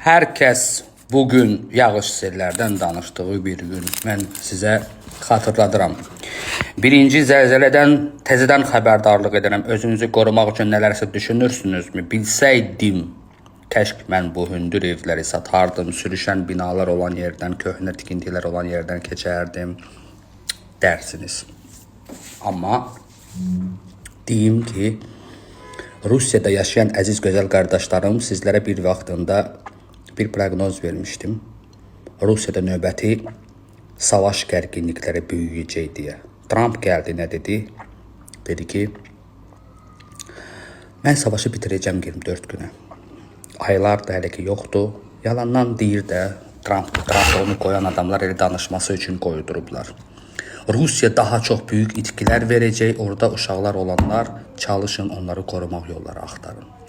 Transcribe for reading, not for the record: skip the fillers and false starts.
Hər kəs bugün yağış sellərdən danışdığı bir gün mən sizə xatırladıram. Birinci zəlzələdən təzədən xəbərdarlıq edirəm. Özünüzü qorumaq üçün nələrsə düşünürsünüzmü? Bilsəydim, kəşk mən bu hündür evləri satardım, sürüşən binalar olan yerdən, köhnə tikintilər olan yerdən keçərdim dərsiniz. Amma deyim ki, Rusiyada yaşayan əziz gözəl qardaşlarım, sizlərə bir vaxtında bir proqnoz vermişdim. Rusiyada növbəti savaş gərginlikləri böyüyəcək deyə. Trump gəldi, nə dedi? Dedi ki, mən savaşı bitirəcəm 24 günə. Aylar da hələ ki yoxdur. Yalandan deyir də, Trump onu qoyan adamlar elə danışması üçün qoydurublar. Rusiya daha çox böyük itkilər verəcək, orada uşaqlar olanlar çalışın onları qorumaq yolları axtarın.